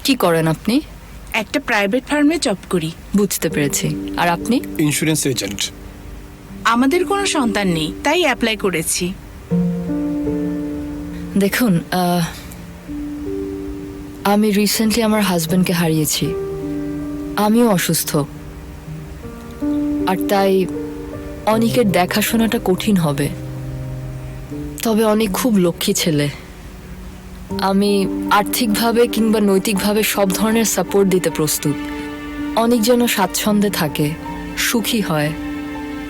কি করেন আপনি? একটা প্রাইভেট ফার্মে জব করি। বুঝতে পেরেছি। আর আপনি? Insurance agent. আমাদের কোনো সন্তান নেই, তাই অ্যাপ্লাই করেছি। দেখুন, আমি রিসেন্টলি আমার হাজবেন্ডকে হারিয়েছি। আমিও অসুস্থ, আর তাই অনিকের দেখাশোনাটা কঠিন হবে। তবে অনেক খুব লক্ষ্মী ছেলে। আমি আর্থিকভাবে কিংবা নৈতিকভাবে সব ধরনের সাপোর্ট দিতে প্রস্তুত। অনেক যেন স্বাচ্ছন্দ্যে থাকে, সুখী হয়,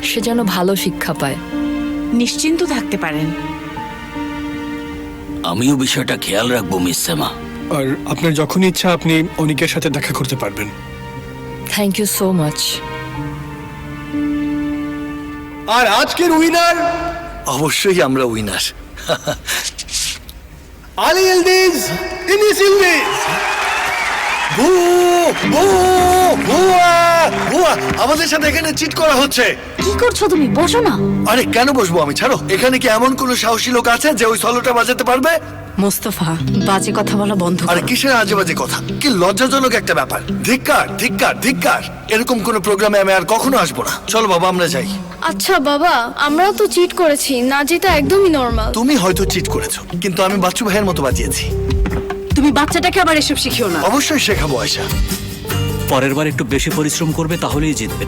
সে যেন ভালো শিক্ষা পায়। নিশ্চিন্ত থাকতে পারেন। আমিও বিষয়টা খেয়াল রাখবো মিস সেমা। আর আপনার যখন ইচ্ছা আপনি অনিকের সাথে দেখা করতে পারবেন। Thank you so much. আর আজকের উইনার অবশ্যই আমরা winner. Ali Yildiz, Enes Yildiz. আমাদের সাথে এখানে চিট করা হচ্ছে। কি করছো তুমি? বসো না। আরে কেন বসবো আমি, ছাড়ো। এখানে কি এমন কোন সাহসী লোক আছে যে ওই সলোটা বাজাতে পারবে? মোস্তফা, বাজে কথা বলা বন্ধ আরে করো। কিসের আজে বাজে কথা, কি লজ্জাজনক একটা ব্যাপার। ধিক্কার ধিক্কার ধিক্কার, এরকম কোন প্রোগ্রামে আমি আর কখনো আসবো না। চলো বাবা আমরা যাই। আচ্ছা বাবা, আমরাও তো চিট করেছি, না যেটা একদমই নর্মাল। তুমি হয়তো চিট করেছো, কিন্তু আমি বাচ্চু ভাইয়ের মতো বাজিয়েছি। তুমি বাচ্চাটাকে আবার এসব শিখিও না। অবশ্যই শেখাবো আয়শা। পরের বার একটু বেশি পরিশ্রম করবে, তাহলেই জিতবে।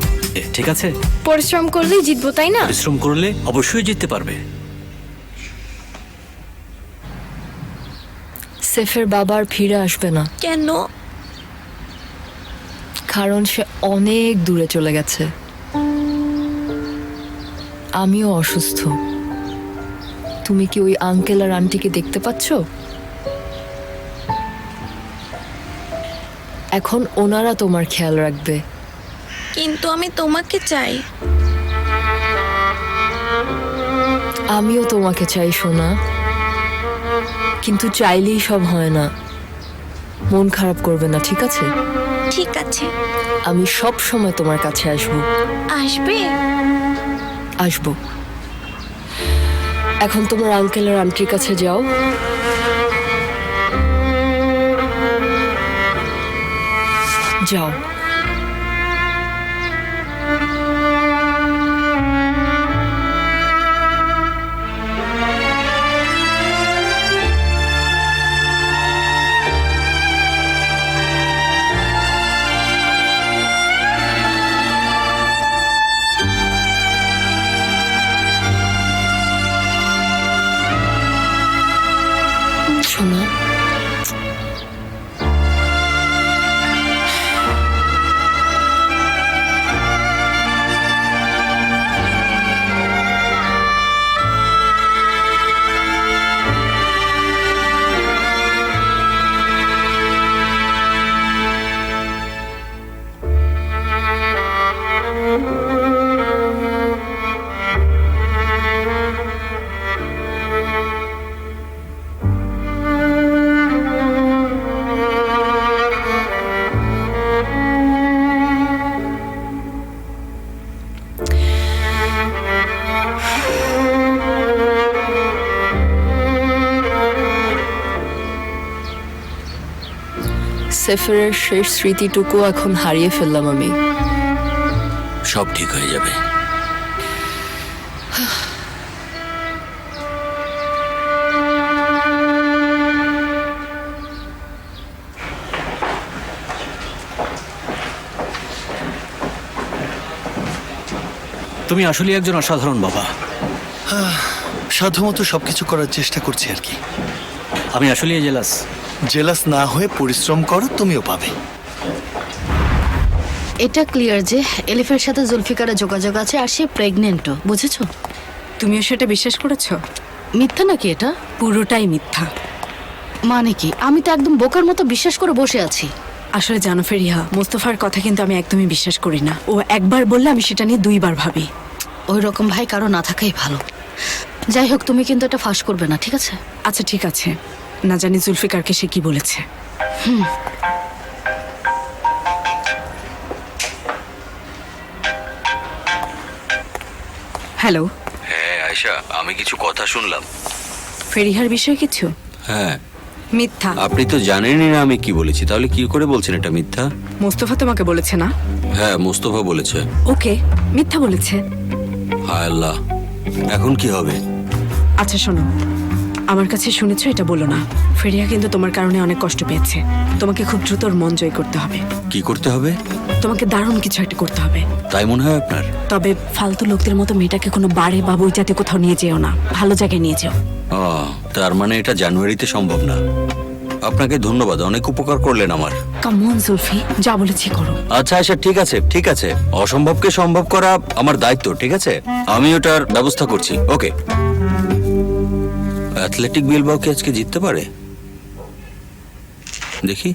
ঠিক আছে? পরিশ্রম করলেই জিতবো, তাই না? পরিশ্রম করলে অবশ্যই জিততে পারবে। সেফের বাবা আর ফিরে আসবে না। কেন? কারণ সে অনেক দূরে চলে গেছে। আমিও অসুস্থ। তুমি কি ওই আঙ্কেল আর আন্টিকে দেখতে পাচ্ছ? এখন ওনারা তোমার খেয়াল রাখবে। কিন্তু আমি তোমাকে চাই। আমিও তোমাকে চাই সোনা, কিন্তু চাইলেই সব হয় না। মন খারাপ করবে না, ঠিক আছে? ঠিক আছে। আমি সব সময় তোমার কাছে আসবো। আসবে? আসবো। এখন তোমার আঙ্কেল আর আন্টির কাছে যাও। যাও। শোনা, সেফের শেষ স্মৃতিটুকু এখন হারিয়ে ফেললাম আমি। সব ঠিক হয়ে যাবে। তুমি আসলে একজন অসাধারণ বাবা। সাধ্যমতো সবকিছু করার চেষ্টা করছি আর কি। আমি আসলে জেলাস। জেলাস না হয়ে পরিশ্রম করো, তুমিও পাবে। এটা ক্লিয়ার যে এলিফের সাথে জুলফিকারের যোগাযোগ আছে, আর সে প্রেগনেন্টও, বুঝেছো? তুমিও সেটা বিশ্বাস করেছো? মিথ্যা নাকি এটা? পুরোটাই মিথ্যা। মানে কি? আমি তো একদম বোকার মতো বিশ্বাস করে বসে আছি। আসলে জানো ফেরিহা, মোস্তফার কথা কিন্তু আমি একদমই বিশ্বাস করি না। ও একবার বললে আমি সেটা নিয়ে দুইবার ভাবি। ওই রকম ভাই কারো না থাকাই ভালো। যাই হোক, তুমি কিন্তু এটা ফাঁস করবে না, ঠিক আছে? আচ্ছা ঠিক আছে। না জানি জুলফিকারকে সে কি বলেছে। হ্যালো। হ্যাঁ আয়শা, আমি কিছু কথা শুনলাম। ফেরিহার বিষয়ে কিছু? হ্যাঁ। মিথ্যা। আপনি তো জানেনই না আমি কি বলেছি, তাহলে কি করে বলছেন এটা মিথ্যা? মোস্তফা তোমাকে বলেছে না? হ্যাঁ, মোস্তফা বলেছে। ওকে, মিথ্যা বলেছে। হায় আল্লাহ, এখন কি হবে? আচ্ছা শোনো, আমার কাছে শুনেছো এটা বলো না। ফেরিয়া কিন্তু তোমার কারণে অনেক কষ্ট পেয়েছে। তোমাকে খুব দ্রুত ওর মন জয় করতে হবে। কি করতে হবে? তোমাকে দারুণ কিছু একটা করতে হবে। তাই মনে হয় আপনার? তবে ফালতু লোকদের মতো মেয়েটাকে কোনো বারে বা বই জাতীয় কোথাও নিয়ে যেও না, ভালো জায়গায় নিয়ে যেও। ও, তার মানে এটা জানুয়ারিতে সম্ভব না। আপনাকে ধন্যবাদ, অনেক উপকার করলেন আমার। কামন জুলফি, যা বলেছি করো। আচ্ছা আচ্ছা, ঠিক আছে ঠিক আছে, অসম্ভবকে সম্ভব করা আমার দায়িত্ব, ঠিক আছে? আমি ওটার ব্যবস্থা করছি। ওকে। অ্যাথলেটিক বিলবাও কি আজকে জিততে পারে? দেখি।